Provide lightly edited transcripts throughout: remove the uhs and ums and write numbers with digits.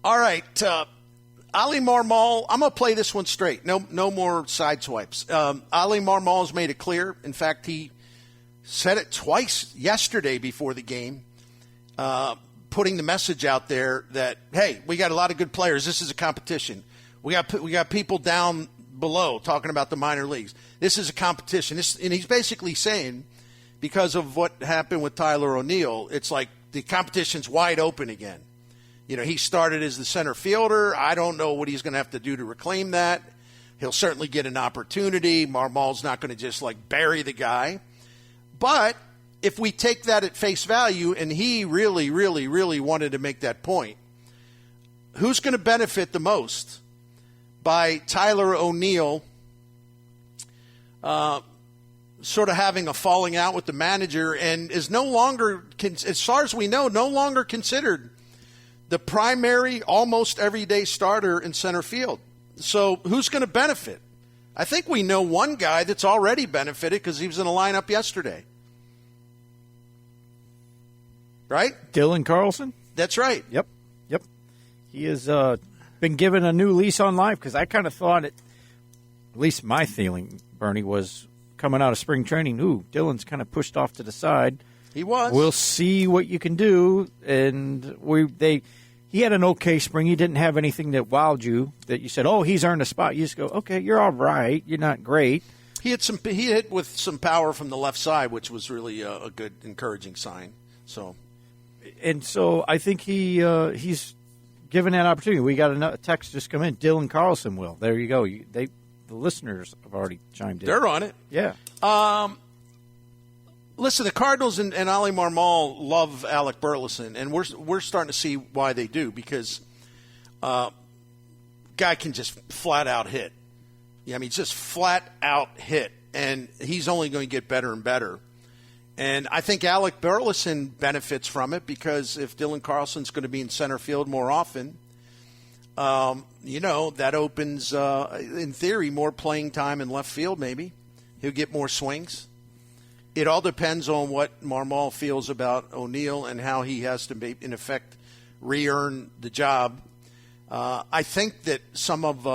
All right. Ali Marmol, I'm going to play this one straight. No more side swipes. Ali Marmol's made it clear. In fact, he said it twice yesterday before the game, putting the message out there that, hey, we got a lot of good players. This is a competition. We got people down below talking about the minor leagues. This is a competition. And he's basically saying, because of what happened with Tyler O'Neill, it's like the competition's wide open again. You know, he started as the center fielder. I don't know what he's going to have to do to reclaim that. He'll certainly get an opportunity. Marmol's not going to just, bury the guy. But if we take that at face value, and he really, really, really wanted to make that point, who's going to benefit the most by Tyler O'Neill sort of having a falling out with the manager and is no longer, as far as we know, no longer considered the primary, almost everyday starter in center field? So who's going to benefit? I think we know one guy that's already benefited because he was in the lineup yesterday. Right? Dylan Carlson? That's right. Yep. He has been given a new lease on life, because I kind of thought it, at least my feeling, Bernie, was coming out of spring training, Dylan's kind of pushed off to the side. He was. We'll see what you can do. And he had an okay spring. He didn't have anything that wowed you, that you said, oh, he's earned a spot. You just go, okay, you're all right. You're not great. He hit with some power from the left side, which was really a good, encouraging sign. So I think he's given that opportunity. We got a text just come in. Dylan Carlson will. There you go. The listeners have already chimed in. They're on it. Yeah. Listen, the Cardinals and Ali Marmol love Alec Burleson, and we're starting to see why they do, because guy can just flat out hit. Yeah, I mean, just flat out hit, and he's only going to get better and better. And I think Alec Burleson benefits from it, because if Dylan Carlson's going to be in center field more often, that opens, in theory, more playing time in left field maybe. He'll get more swings. It all depends on what Marmol feels about O'Neill and how he has to, in effect, re-earn the job. I think that some of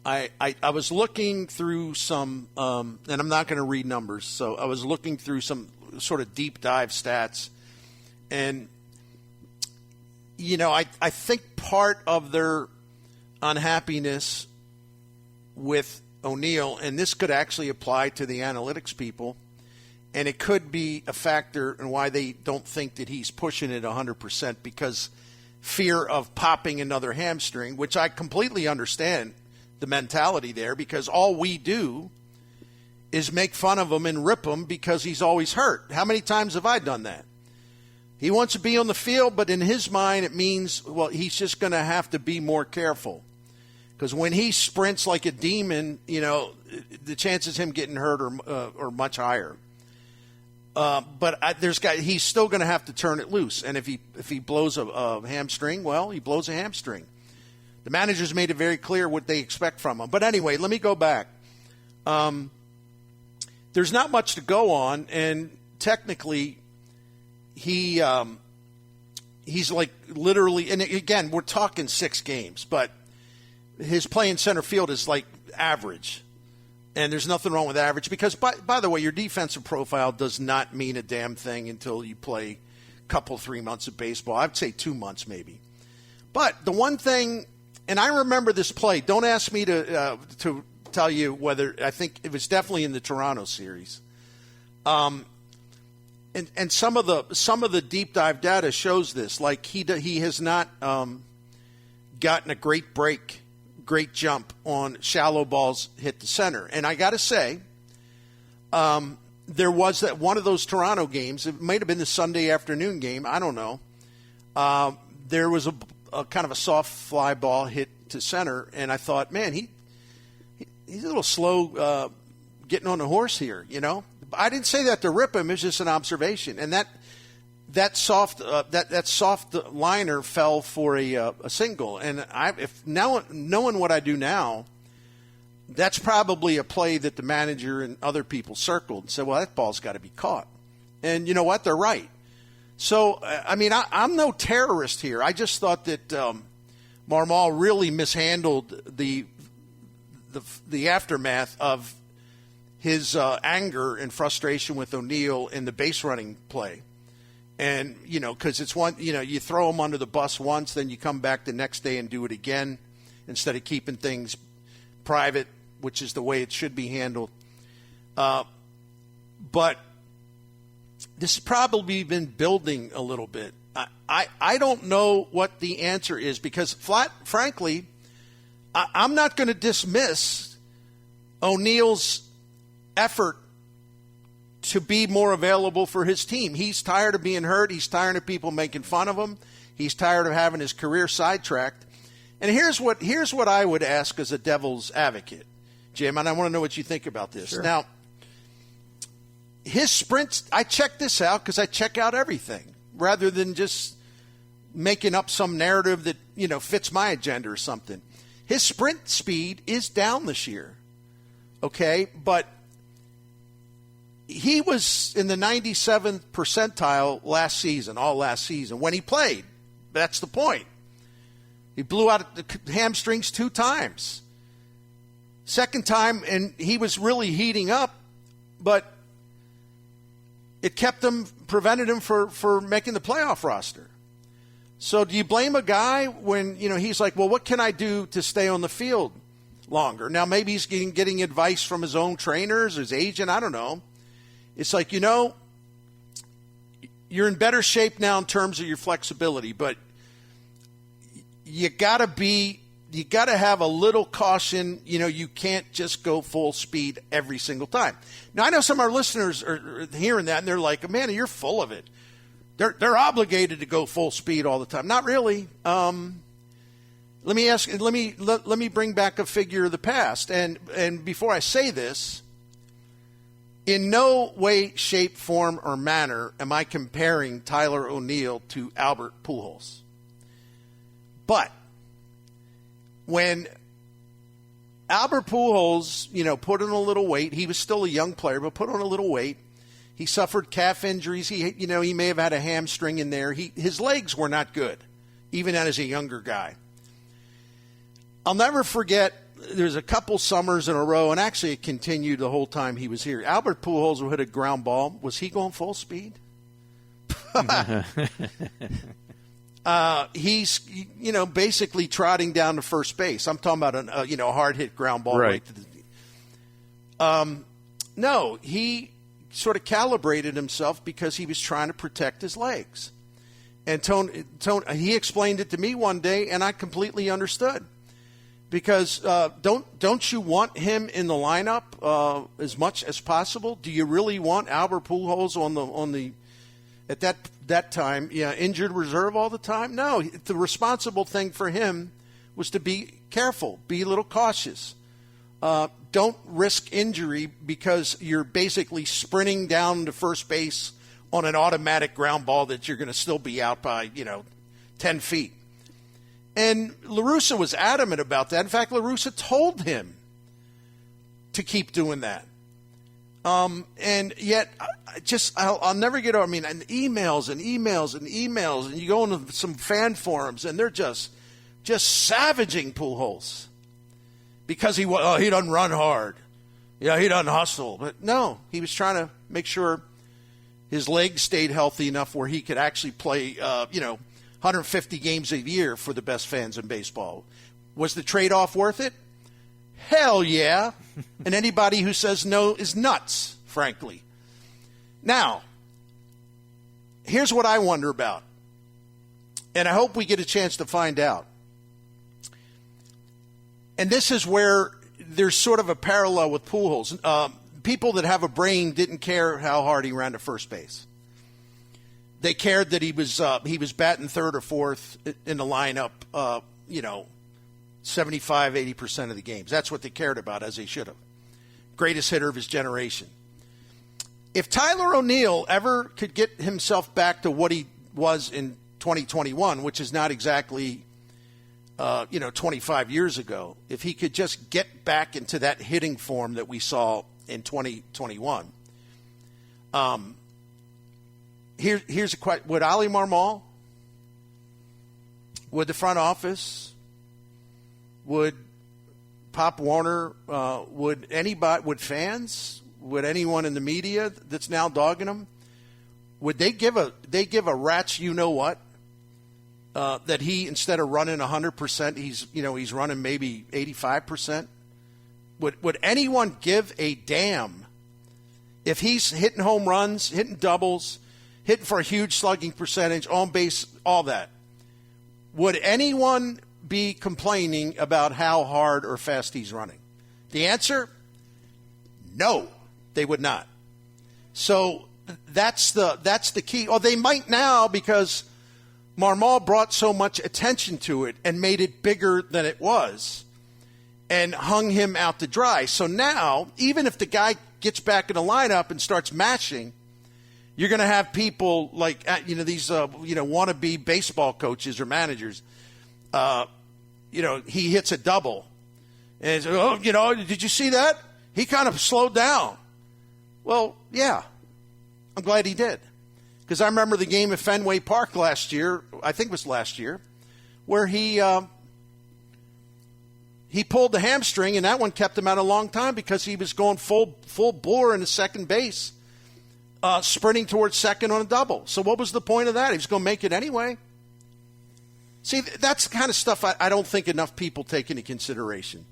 I was looking through some, and I'm not going to read numbers, so I was looking through some sort of deep dive stats. And, I think part of their unhappiness with O'Neill, and this could actually apply to the analytics people, and it could be a factor in why they don't think that he's pushing it 100%, because fear of popping another hamstring, which I completely understand the mentality there, because all we do is make fun of him and rip him because he's always hurt. How many times have I done that? He wants to be on the field, but in his mind it means, well, he's just going to have to be more careful. Because when he sprints like a demon, the chances of him getting hurt are much higher. But he's still going to have to turn it loose. And if he blows a hamstring, well, he blows a hamstring. The managers made it very clear what they expect from him. But anyway, let me go back. There's not much to go on, and technically, he's like literally. And again, we're talking 6 games, but his play in center field is like average, and there's nothing wrong with average, because by the way, your defensive profile does not mean a damn thing until you play a couple, 3 months of baseball. I'd say 2 months maybe. But the one thing. And I remember this play. Don't ask me to tell you whether, I think it was definitely in the Toronto series. And some of the deep dive data shows this. Like he has not gotten a great jump on shallow balls hit the center. And I got to say, there was that one of those Toronto games. It might have been the Sunday afternoon game. I don't know. There was a kind of a soft fly ball hit to center, and I thought, man, he's a little slow getting on the horse here, I didn't say that to rip him. It's just an observation. And that soft liner fell for a single. And if now knowing what I do now, that's probably a play that the manager and other people circled and said, well, that ball's got to be caught. And you know what? They're right. So, I mean, I'm no terrorist here. I just thought that Marmol really mishandled the aftermath of his anger and frustration with O'Neill in the base running play. And, because it's one, you throw him under the bus once, then you come back the next day and do it again instead of keeping things private, which is the way it should be handled. But this has probably been building a little bit. I don't know what the answer is because, frankly, I'm not going to dismiss O'Neill's effort to be more available for his team. He's tired of being hurt. He's tired of people making fun of him. He's tired of having his career sidetracked. And here's what I would ask as a devil's advocate, Jim, and I want to know what you think about this. Sure. Now, his sprints, I check this out because I check out everything rather than just making up some narrative that, fits my agenda or something. His sprint speed is down this year, okay? But he was in the 97th percentile last season, all last season, when he played. That's the point. He blew out the hamstrings 2 times. Second time, and he was really heating up, but it prevented him for making the playoff roster. So do you blame a guy when, he's like, well, what can I do to stay on the field longer? Now, maybe he's getting advice from his own trainers, his agent, I don't know. It's like, you're in better shape now in terms of your flexibility, but you got to have a little caution. You can't just go full speed every single time. Now, I know some of our listeners are hearing that, and they're like, man, you're full of it. They're obligated to go full speed all the time. Not really. Let me bring back a figure of the past. And before I say this, in no way, shape, form, or manner am I comparing Tyler O'Neill to Albert Pujols. But when Albert Pujols, put on a little weight, he was still a young player, but put on a little weight. He suffered calf injuries. He may have had a hamstring in there. His legs were not good, even as a younger guy. I'll never forget, there's a couple summers in a row, and actually it continued the whole time he was here. Albert Pujols would hit a ground ball. Was he going full speed? He's, basically trotting down to first base. I'm talking about a hard hit ground ball. Right. No, he sort of calibrated himself because he was trying to protect his legs. And Tone, he explained it to me one day, and I completely understood. Because don't you want him in the lineup as much as possible? Do you really want Albert Pujols on the at that time injured reserve all the time? No, the responsible thing for him was to be careful, be a little cautious. Don't risk injury because you're basically sprinting down to first base on an automatic ground ball that you're going to still be out by 10 feet. And La Russa was adamant about that. In fact, La Russa told him to keep doing that. And yet, I'll never get over. I mean, and emails, and you go into some fan forums, and they're just savaging Pujols because he doesn't run hard. He doesn't hustle. But no, he was trying to make sure his legs stayed healthy enough where he could actually play, 150 games a year for the best fans in baseball. Was the trade-off worth it? Hell yeah. And anybody who says no is nuts, frankly. Now, here's what I wonder about, and I hope we get a chance to find out. And this is where there's sort of a parallel with Pujols. People that have a brain didn't care how hard he ran to first base. They cared that he was batting third or fourth in the lineup, 75, 80% of the games. That's what they cared about, as they should have. Greatest hitter of his generation. If Tyler O'Neill ever could get himself back to what he was in 2021, which is not exactly, 25 years ago, if he could just get back into that hitting form that we saw in 2021, here's a question: would Ali Marmol, would the front office, would Pop Warner, would anybody, would fans, would anyone in the media that's now dogging him, would they give a rat's you know what that he, instead of running 100%, he's running maybe 85%? Would anyone give a damn if he's hitting home runs, hitting doubles, hitting for a huge slugging percentage, on base, all that? Would anyone be complaining about how hard or fast he's running? The answer, no, they would not. So that's the key. Or they might now, because Marmol brought so much attention to it and made it bigger than it was and hung him out to dry. So now, even if the guy gets back in the lineup and starts mashing, you're going to have people like, these, wannabe baseball coaches or managers. He hits a double. And, did you see that? He kind of slowed down. Well, yeah, I'm glad he did. Because I remember the game at Fenway Park last year, I think it was last year, where he pulled the hamstring, and that one kept him out a long time because he was going full bore in the second base, sprinting towards second on a double. So what was the point of that? He was going to make it anyway. See, that's the kind of stuff I don't think enough people take into consideration.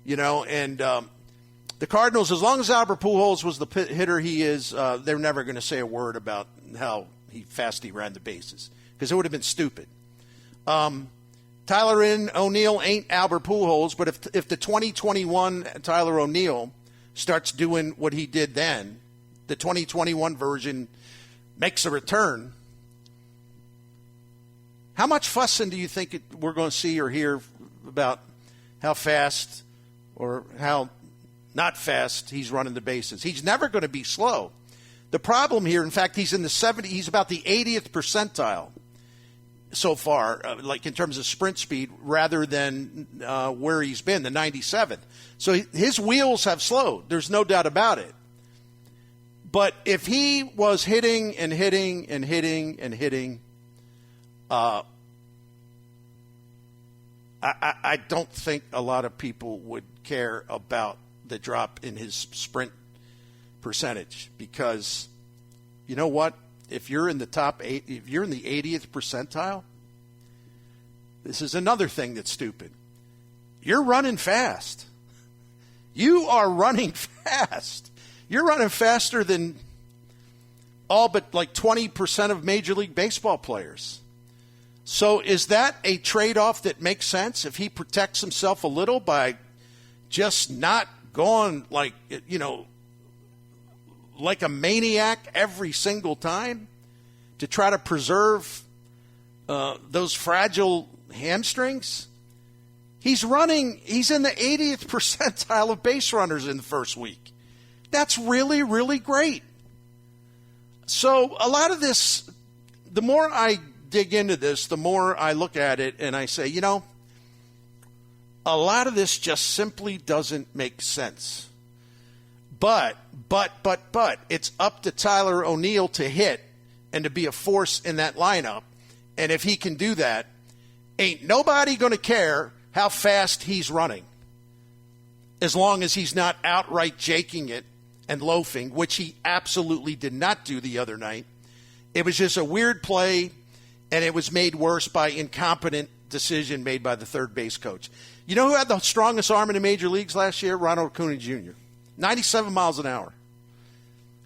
And the Cardinals, as long as Albert Pujols was the hitter he is, they're never going to say a word about how fast he ran the bases, because it would have been stupid. Tyler O'Neill ain't Albert Pujols, but if the 2021 Tyler O'Neill starts doing what he did then, the 2021 version makes a return, how much fussing do you think we're going to see or hear about how fast or how not fast he's running the bases? He's never going to be slow. The problem here, in fact, he's in the 70s. He's about the 80th percentile so far, like in terms of sprint speed, rather than where he's been, the 97th. So his wheels have slowed. There's no doubt about it. But if he was hitting and hitting and hitting and hitting, I don't think a lot of people would care about the drop in his sprint percentage, because you know what? If you're in the top 8, if you're in the 80th percentile, this is another thing that's stupid. You're running fast. You are running fast. You're running faster than all but like 20% of Major League Baseball players. So is that a trade-off that makes sense if he protects himself a little by just not going like a maniac every single time to try to preserve those fragile hamstrings? He's in the 80th percentile of base runners in the first week. That's really, really great. So a lot of this, the more I dig into this, the more I look at it and I say, a lot of this just simply doesn't make sense. But it's up to Tyler O'Neill to hit and to be a force in that lineup. And if he can do that, ain't nobody going to care how fast he's running, as long as he's not outright jaking it and loafing, which he absolutely did not do the other night. It was just a weird play, and it was made worse by incompetent decision made by the third base coach. You know who had the strongest arm in the major leagues last year? Ronald Acuna Jr. 97 miles an hour.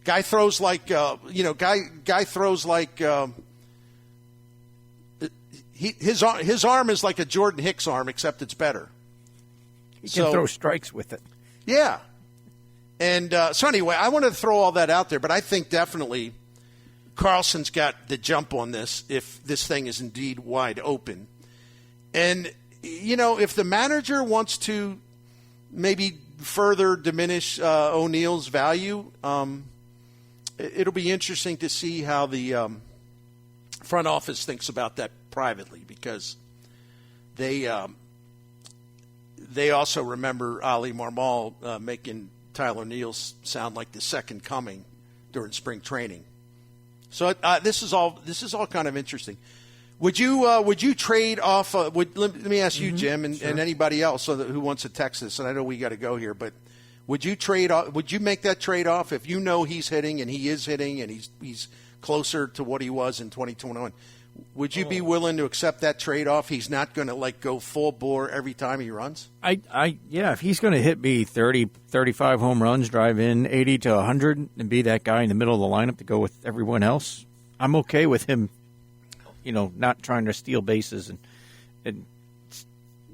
Guy throws like, his arm is like a Jordan Hicks arm, except it's better. He can throw strikes with it. Yeah. And so anyway, I wanted to throw all that out there, but I think definitely Carlson's got the jump on this if this thing is indeed wide open. And, if the manager wants to maybe further diminish O'Neill's value, it'll be interesting to see how the front office thinks about that privately, because they also remember Ali Marmol making Tyler O'Neill sound like the second coming during spring training. So this is all kind of interesting. Would you trade off? Let me ask you, Jim, and anybody else who wants to text this. And I know we got to go here, but would you trade off? Would you make that trade off if you know he's hitting and he is hitting and he's closer to what he was in 2021? Would you be willing to accept that trade off? He's not going to go full bore every time he runs. Yeah. If he's going to hit me 30, 35 home runs, drive in 80 to 100, and be that guy in the middle of the lineup to go with everyone else, I'm okay with him. Not trying to steal bases and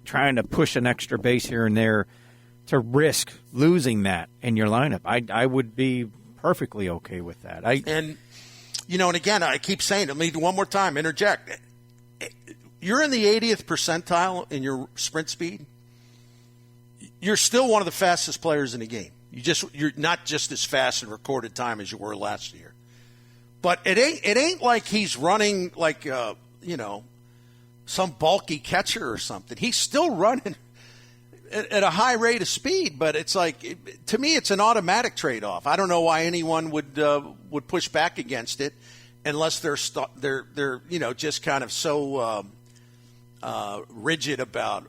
trying to push an extra base here and there to risk losing that in your lineup. I would be perfectly okay with that. And again, I keep saying it. Let me do one more time, interject. You're in the 80th percentile in your sprint speed. You're still one of the fastest players in the game. You're not just as fast in recorded time as you were last year. But it ain't like he's running like some bulky catcher or something. He's still running at a high rate of speed, but it's like, to me, it's an automatic trade-off. I don't know why anyone would push back against it, unless they're just kind of so rigid about,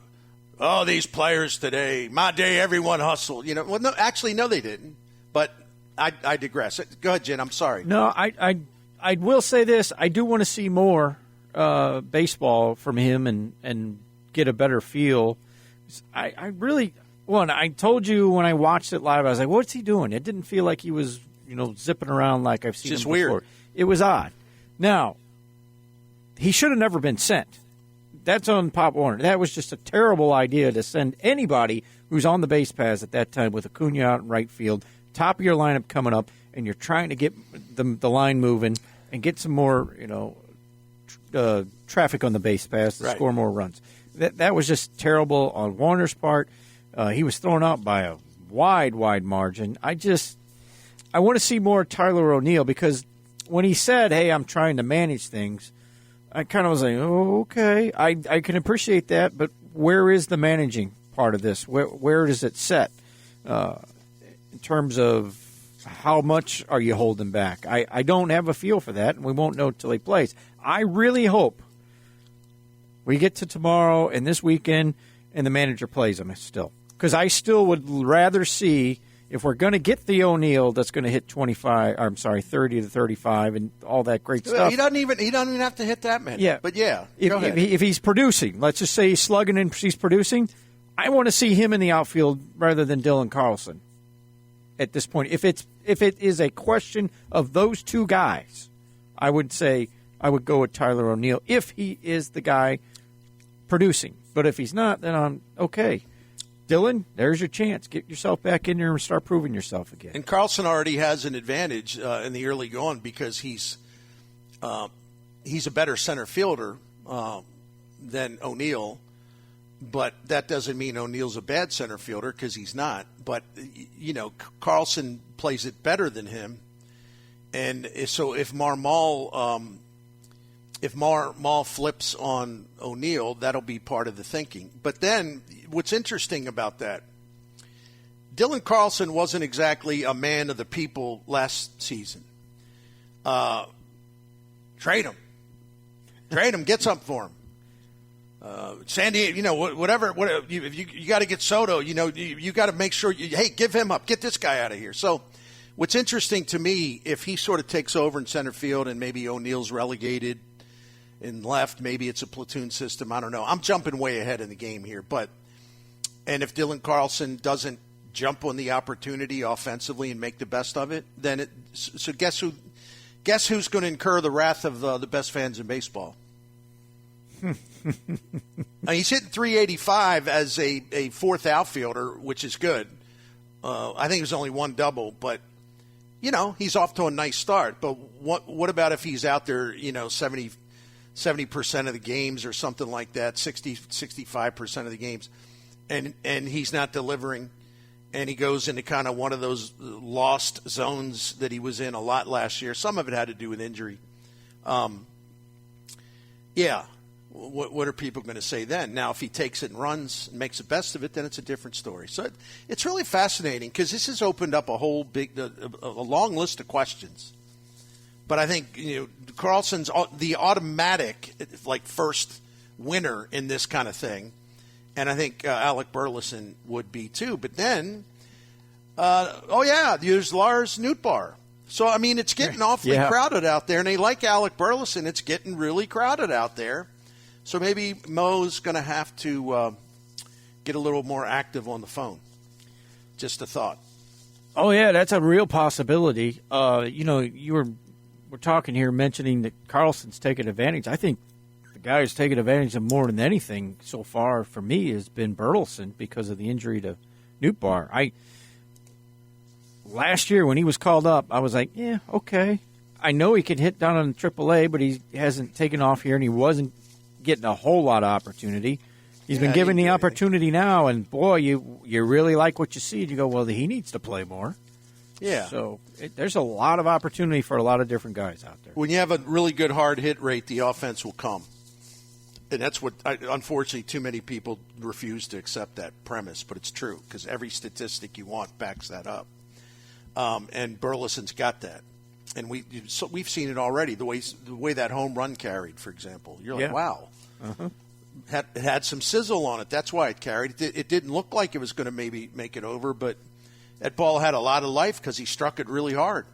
these players today, my day, everyone hustled. Well, no, actually, no, they didn't. But I digress. Go ahead, Jen. I'm sorry. No, I will say this. I do want to see more baseball from him and get a better feel. I told you when I watched it live, I was like, what's he doing? It didn't feel like he was, zipping around like I've seen him before. Weird. It was odd. Now, he should have never been sent. That's on Pop Warner. That was just a terrible idea to send anybody who's on the base paths at that time with Acuna out in right field, top of your lineup coming up, and you're trying to get the line moving and get some more, traffic on the base paths to score more runs. That was just terrible on Warner's part. He was thrown out by a wide margin. I want to see more Tyler O'Neill, because when he said, hey, I'm trying to manage things, I kind of was like, oh, okay. I can appreciate that, but where is the managing part of this? Where does it set in terms of how much are you holding back? I don't have a feel for that, and we won't know until he plays. I really hope we get to tomorrow and this weekend and the manager plays him still. Because I still would rather see, if we're going to get the O'Neill that's going to hit 30 to 35 and all that great stuff. He doesn't even have to hit that many. Yeah. But yeah, if he's producing, let's just say he's slugging and he's producing, I want to see him in the outfield rather than Dylan Carlson at this point. If it is a question of those two guys, I would say I would go with Tyler O'Neill if he is the guy producing. But if he's not, then I'm okay. Dylan, there's your chance. Get yourself back in there and start proving yourself again. And Carlson already has an advantage in the early going, because he's a better center fielder than O'Neill. But that doesn't mean O'Neill's a bad center fielder, because he's not. But, Carlson plays it better than him. And so if Marmol flips on O'Neill, that'll be part of the thinking. But then what's interesting about that, Dylan Carlson wasn't exactly a man of the people last season. Trade him. Get something for him. San Diego, whatever if you got to get Soto, you got to make sure give him up, get this guy out of here. So what's interesting to me, if he sort of takes over in center field and maybe O'Neill's relegated in left, maybe it's a platoon system, I don't know. I'm jumping way ahead in the game here, and if Dylan Carlson doesn't jump on the opportunity offensively and make the best of it, then so guess who's going to incur the wrath of the best fans in baseball? He's hitting 385 as a fourth outfielder, which is good. I think it was only one double, but he's off to a nice start. But what about if he's out there, 70% of the games or something like that, 65% of the games, and he's not delivering, and he goes into kind of one of those lost zones that he was in a lot last year. Some of it had to do with injury. What are people going to say then? Now, if he takes it and runs and makes the best of it, then it's a different story. So it's really fascinating, because this has opened up a whole a long list of questions. But I think Carlson's the automatic first winner in this kind of thing, and I think Alec Burleson would be too. But then, there's Lars Nootbaar. So I mean, it's getting awfully crowded out there, and they like Alec Burleson. It's getting really crowded out there. So maybe Mo's going to have to get a little more active on the phone. Just a thought. Oh yeah, that's a real possibility. We're talking here mentioning that Carlson's taken advantage. I think the guy who's taken advantage of more than anything so far for me has been Burleson because of the injury to Nootbaar. Last year when he was called up, I was like, yeah, okay. I know he could hit down on AAA, but he hasn't taken off here, and he wasn't getting a whole lot of opportunity. He's been given the opportunity now, and boy, you really like what you see. And you go, well, he needs to play more. Yeah. So there's a lot of opportunity for a lot of different guys out there. When you have a really good hard hit rate, the offense will come. And that's what, unfortunately, too many people refuse to accept that premise. But it's true because every statistic you want backs that up. And Burleson's got that. And we've seen it already, the way that home run carried, for example. You're like, wow. Uh-huh. It had some sizzle on it. That's why it carried. It didn't look like it was going to maybe make it over, but that ball had a lot of life because he struck it really hard.